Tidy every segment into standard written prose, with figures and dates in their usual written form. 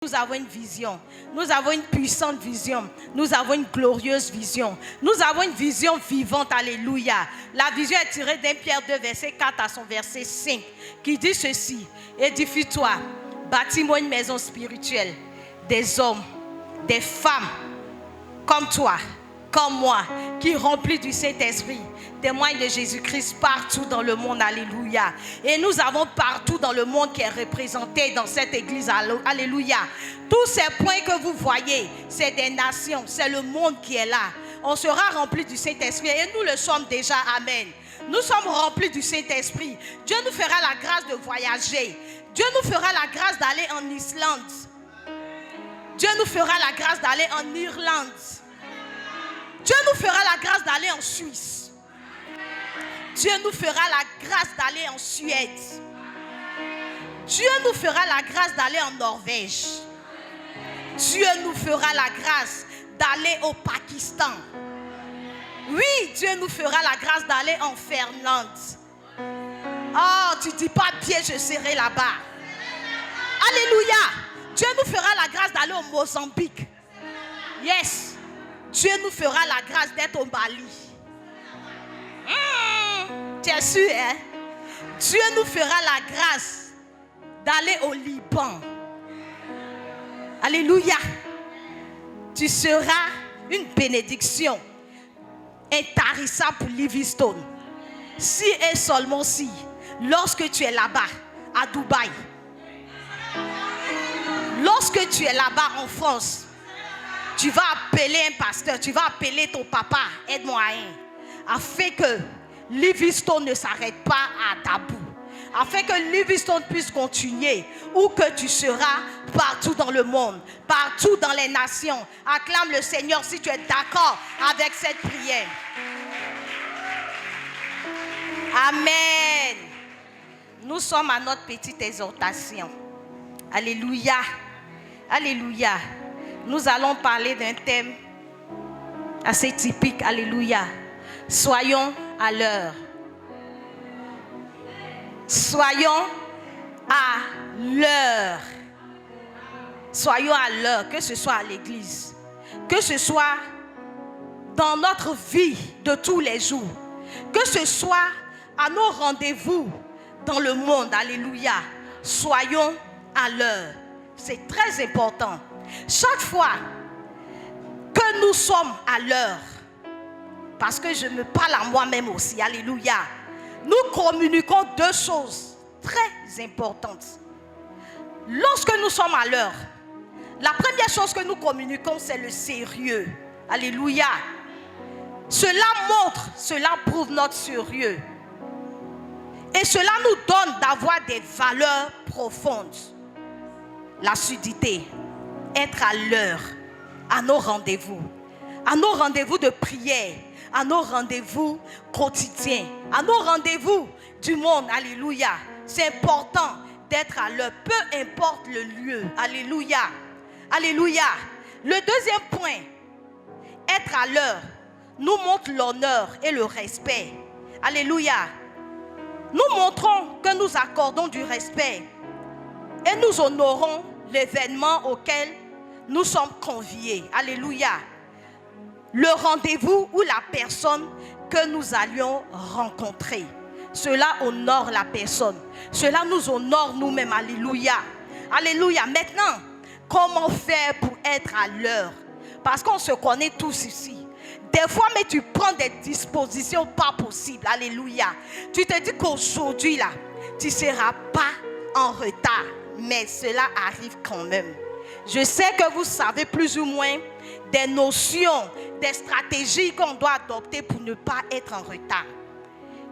Nous avons une vision, nous avons une puissante vision, nous avons une glorieuse vision, nous avons une vision vivante, alléluia. La vision est tirée d'Un Pierre 2, verset 4 à son verset 5, qui dit ceci: édifie-toi, bâtis-moi une maison spirituelle, des hommes, des femmes, comme toi, comme moi, qui remplis du Saint-Esprit, témoignent de Jésus-Christ partout dans le monde, alléluia. Et nous avons partout dans le monde qui est représenté dans cette église, alléluia. Tous ces points que vous voyez, c'est des nations, c'est le monde qui est là. On sera rempli du Saint-Esprit et nous le sommes déjà, amen. Nous sommes remplis du Saint-Esprit. Dieu nous fera la grâce de voyager. Dieu nous fera la grâce d'aller en Islande. Dieu nous fera la grâce d'aller en Irlande. Dieu nous fera la grâce d'aller en Suisse. Dieu nous fera la grâce d'aller en Suède. Dieu nous fera la grâce d'aller en Norvège. Dieu nous fera la grâce d'aller au Pakistan. Oui, Dieu nous fera la grâce d'aller en Finlande. Oh, tu ne dis pas bien, je serai là-bas. Alléluia. Dieu nous fera la grâce d'aller au Mozambique. Yes. Dieu nous fera la grâce d'être au Mali. Tu es sûr, hein? Dieu nous fera la grâce d'aller au Liban. Alléluia. Tu seras une bénédiction intarissable pour Livingstone. Si et seulement si, lorsque tu es là-bas, à Dubaï, lorsque tu es là-bas en France, tu vas appeler un pasteur, tu vas appeler ton papa, aide-moi afin que Livingstone ne s'arrête pas à Tabou, afin que Livingstone puisse continuer, où que tu seras, partout dans le monde, partout dans les nations. Acclame le Seigneur si tu es d'accord avec cette prière. Amen. Nous sommes à notre petite exhortation. Alléluia. Alléluia. Nous allons parler d'un thème assez typique. Alléluia. Soyons à l'heure. Soyons à l'heure. Soyons à l'heure, que ce soit à l'église, que ce soit dans notre vie de tous les jours, que ce soit à nos rendez-vous dans le monde. Alléluia. Soyons à l'heure. C'est très important. Chaque fois que nous sommes à l'heure, parce que je me parle à moi-même aussi, alléluia, nous communiquons deux choses très importantes. Lorsque nous sommes à l'heure, la première chose que nous communiquons, c'est le sérieux. Alléluia. Cela montre, cela prouve notre sérieux. Et cela nous donne d'avoir des valeurs profondes. L'assiduité, être à l'heure, à nos rendez-vous de prière, à nos rendez-vous quotidiens, à nos rendez-vous du monde. Alléluia. C'est important d'être à l'heure, peu importe le lieu. Alléluia. Alléluia. Le deuxième point, être à l'heure, nous montre l'honneur et le respect. Alléluia. Nous montrons que nous accordons du respect et nous honorons l'événement auquel nous sommes conviés. Alléluia. Le rendez-vous ou la personne que nous allions rencontrer. Cela honore la personne. Cela nous honore nous-mêmes. Alléluia. Alléluia. Maintenant, comment faire pour être à l'heure? Parce qu'on se connaît tous ici. Des fois, mais tu prends des dispositions pas possibles. Alléluia. Tu te dis qu'aujourd'hui, là, tu ne seras pas en retard. Mais cela arrive quand même. Je sais que vous savez plus ou moins des notions, des stratégies qu'on doit adopter pour ne pas être en retard.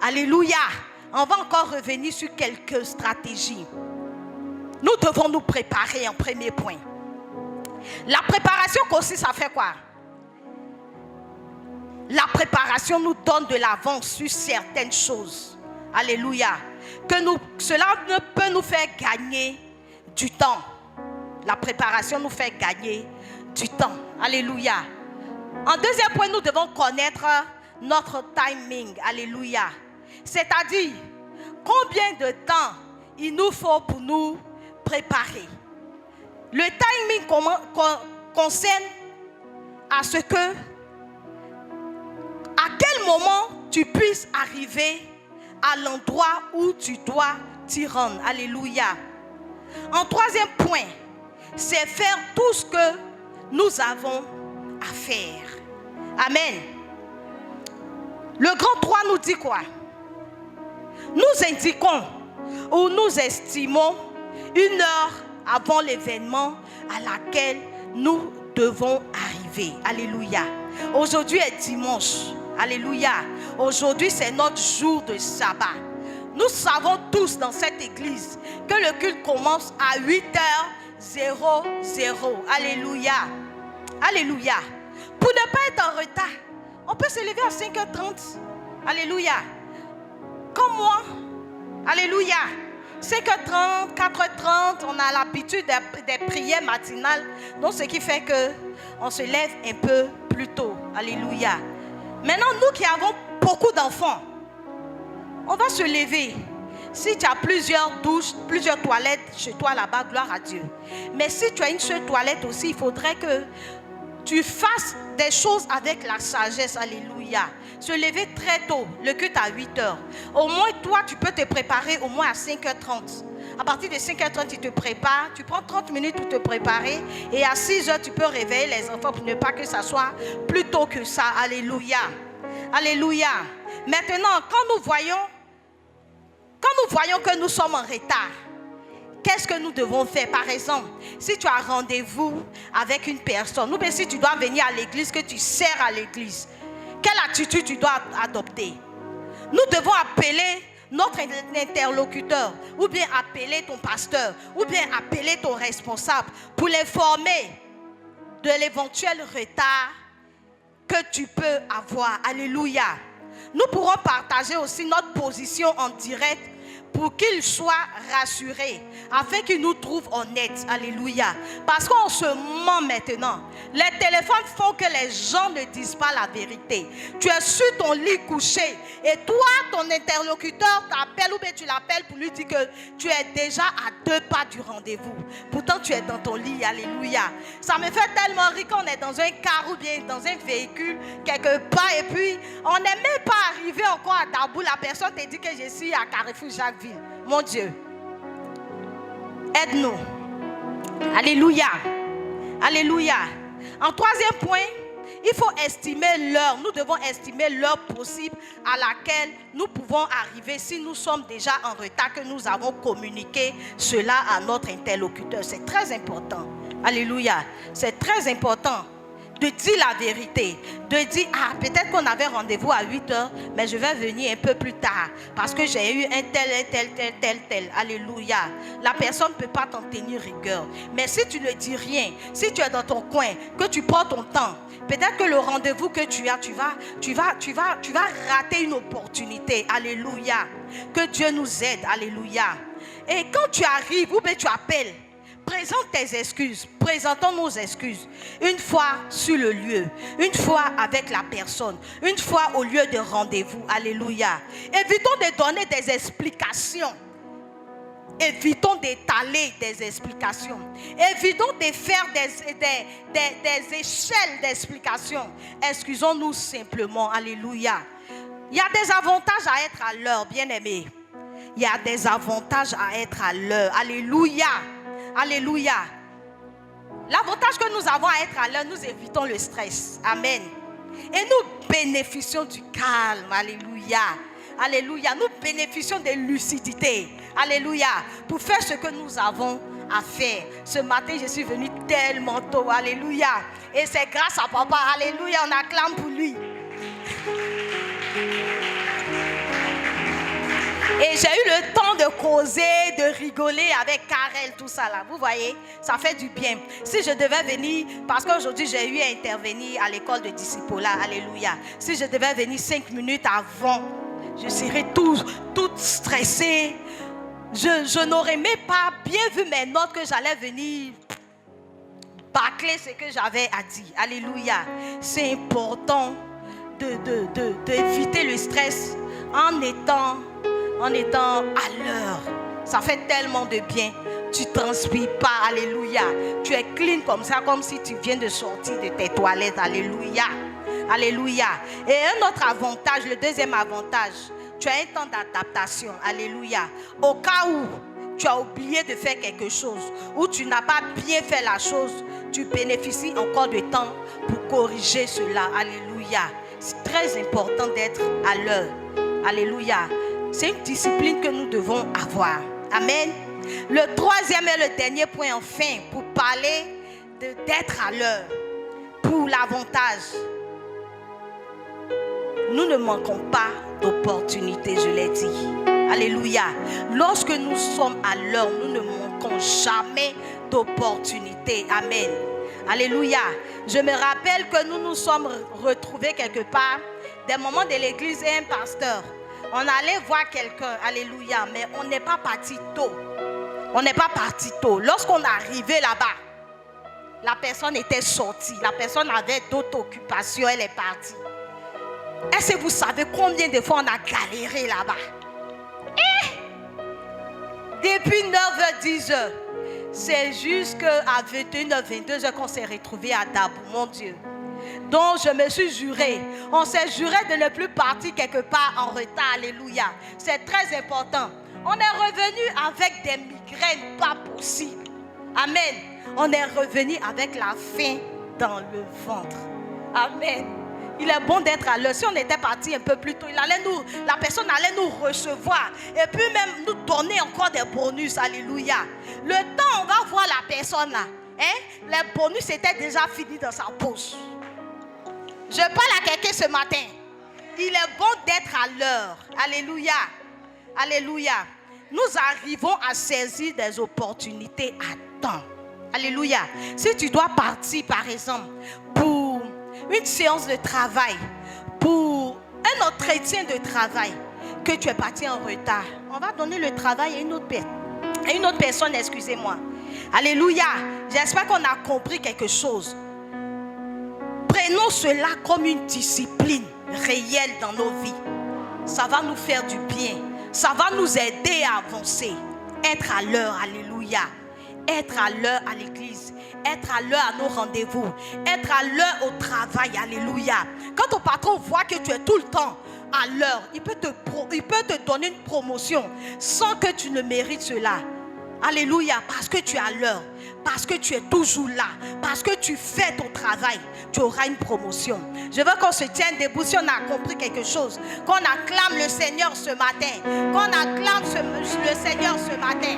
Alléluia. On va encore revenir sur quelques stratégies. Nous devons nous préparer en premier point. La préparation consiste à faire quoi? La préparation nous donne de l'avance sur certaines choses. Alléluia. Cela ne peut nous faire gagner du temps. La préparation nous fait gagner du temps. Alléluia. En deuxième point, nous devons connaître notre timing. Alléluia. C'est-à-dire, combien de temps il nous faut pour nous préparer. Le timing concerne à ce que, à quel moment tu puisses arriver à l'endroit où tu dois t'y rendre. Alléluia. En troisième point, c'est faire tout ce que nous avons à faire. Amen. Le grand 3 nous dit quoi? Nous indiquons ou nous estimons une heure avant l'événement à laquelle nous devons arriver. Alléluia. Aujourd'hui est dimanche. Alléluia. Aujourd'hui, c'est notre jour de sabbat. Nous savons tous dans cette église que le culte commence à 8h00. Alléluia. Alléluia. Pour ne pas être en retard, on peut se lever à 5h30. Alléluia. Comme moi. Alléluia. 5h30, 4h30, on a l'habitude des prières matinales. Donc, ce qui fait qu'on se lève un peu plus tôt. Alléluia. Maintenant, nous qui avons beaucoup d'enfants, on va se lever. Si tu as plusieurs douches, plusieurs toilettes chez toi là-bas, gloire à Dieu. Mais si tu as une seule toilette aussi, il faudrait que tu fasses des choses avec la sagesse. Alléluia. Se lever très tôt, le culte à 8h. Au moins, toi, tu peux te préparer au moins à 5h30. À partir de 5h30, tu te prépares. Tu prends 30 minutes pour te préparer. Et à 6h, tu peux réveiller les enfants pour ne pas que ça soit plus tôt que ça. Alléluia. Alléluia. Maintenant, quand nous voyons que nous sommes en retard, qu'est-ce que nous devons faire? Par exemple, si tu as rendez-vous avec une personne, ou bien si tu dois venir à l'église, que tu sers à l'église, quelle attitude tu dois adopter? Nous devons appeler notre interlocuteur, ou bien appeler ton pasteur, ou bien appeler ton responsable pour l'informer de l'éventuel retard que tu peux avoir. Alléluia. Nous pourrons partager aussi notre position en direct pour qu'il soit rassuré, afin qu'il nous trouve honnêtes. Alléluia. Parce qu'on se ment maintenant. Les téléphones font que les gens ne disent pas la vérité. Tu es sur ton lit couché et toi, ton interlocuteur t'appelle ou bien tu l'appelles pour lui dire que tu es déjà à 2 pas du rendez-vous. Pourtant, tu es dans ton lit. Alléluia. Ça me fait tellement rire quand on est dans un car ou bien dans un véhicule quelque part et puis on n'est même pas arrivé encore à Dabou. La personne te dit que je suis à Carrefour Jacques. Mon Dieu, aide-nous. Alléluia. Alléluia. En troisième point, il faut estimer l'heure. Nous devons estimer l'heure possible à laquelle nous pouvons arriver si nous sommes déjà en retard, que nous avons communiqué cela à notre interlocuteur. C'est très important. Alléluia. C'est très important de dire la vérité, de dire, peut-être qu'on avait rendez-vous à 8h, mais je vais venir un peu plus tard, parce que j'ai eu un tel. Alléluia. La personne ne peut pas t'en tenir rigueur. Mais si tu ne dis rien, si tu es dans ton coin, que tu prends ton temps, peut-être que le rendez-vous que tu as, tu vas rater une opportunité. Alléluia. Que Dieu nous aide. Alléluia. Et quand tu arrives, ou bien tu appelles, présente tes excuses, présentons nos excuses. Une fois sur le lieu, une fois avec la personne, une fois au lieu de rendez-vous. Alléluia. Évitons de donner des explications. Évitons d'étaler des explications. Évitons de faire des échelles d'explications. Excusons-nous simplement. Alléluia. Il y a des avantages à être à l'heure, bien-aimés. Il y a des avantages à être à l'heure. Alléluia. Alléluia. L'avantage que nous avons à être à l'heure, nous évitons le stress. Amen. Et nous bénéficions du calme. Alléluia. Alléluia. Nous bénéficions de lucidité. Alléluia. Pour faire ce que nous avons à faire. Ce matin, je suis venue tellement tôt. Alléluia. Et c'est grâce à papa. Alléluia. On acclame pour lui. Et j'ai eu le temps de causer, de rigoler avec Karel, tout ça là. Vous voyez, ça fait du bien. Si je devais venir, parce qu'aujourd'hui j'ai eu à intervenir à l'école de disciple, alléluia. Si je devais venir 5 minutes avant, je serais toute stressée. Je n'aurais même pas bien vu mes notes que j'allais venir bâcler ce que j'avais à dire. Alléluia. C'est important d'éviter le stress en étant à l'heure. Ça fait tellement de bien. tu transpires pas. Alléluia. Tu es clean comme ça, comme si tu viens de sortir de tes toilettes. Alléluia. Alléluia. Et un autre avantage, le deuxième avantage, tu as un temps d'adaptation. Alléluia. Au cas où tu as oublié de faire quelque chose ou tu n'as pas bien fait la chose, tu bénéficies encore de temps pour corriger cela. Alléluia. C'est très important d'être à l'heure. Alléluia. C'est une discipline que nous devons avoir. Amen. Le troisième et le dernier point, enfin, pour parler d'être à l'heure, pour l'avantage. Nous ne manquons pas d'opportunités, je l'ai dit. Alléluia. Lorsque nous sommes à l'heure, nous ne manquons jamais d'opportunités. Amen. Alléluia. Je me rappelle que nous nous sommes retrouvés quelque part, des moments de l'église et un pasteur. On allait voir quelqu'un, alléluia, mais on n'est pas parti tôt. On n'est pas parti tôt. Lorsqu'on est arrivé là-bas, la personne était sortie. La personne avait d'autres occupations, elle est partie. Est-ce que vous savez combien de fois on a galéré là-bas? Depuis 9h, 10h. C'est jusqu'à 21h, 22h qu'on s'est retrouvés à Dabou, mon Dieu. Donc je me suis juré. On s'est juré de ne plus partir quelque part en retard. Alléluia. C'est très important. On est revenu avec des migraines pas possibles. Amen. On est revenu avec la faim dans le ventre. Amen. Il est bon d'être à l'heure. Si on était parti un peu plus tôt, la personne allait nous recevoir et puis même nous donner encore des bonus. Alléluia. Le temps, on va voir la personne là. Les bonus étaient déjà finis dans sa poche. Je parle à quelqu'un ce matin. Il est bon d'être à l'heure. Alléluia. Alléluia. Nous arrivons à saisir des opportunités à temps. Alléluia. Si tu dois partir, par exemple, pour une séance de travail, pour un entretien de travail, que tu es parti en retard, on va donner le travail à une autre personne, excusez-moi. Alléluia. J'espère qu'on a compris quelque chose. Prenons cela comme une discipline réelle dans nos vies. Ça va nous faire du bien. Ça va nous aider à avancer. Être à l'heure, alléluia. Être à l'heure à l'église. Être à l'heure à nos rendez-vous. Être à l'heure au travail, alléluia. Quand ton patron voit que tu es tout le temps à l'heure, il peut te donner une promotion sans que tu ne mérites cela. Alléluia, parce que tu es à l'heure, parce que tu es toujours là, parce que tu fais ton travail, tu auras une promotion. Je veux qu'on se tienne debout si on a compris quelque chose, qu'on acclame le Seigneur ce matin, qu'on acclame le Seigneur ce matin.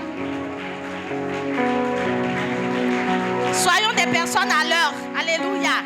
Soyons des personnes à l'heure. Alléluia.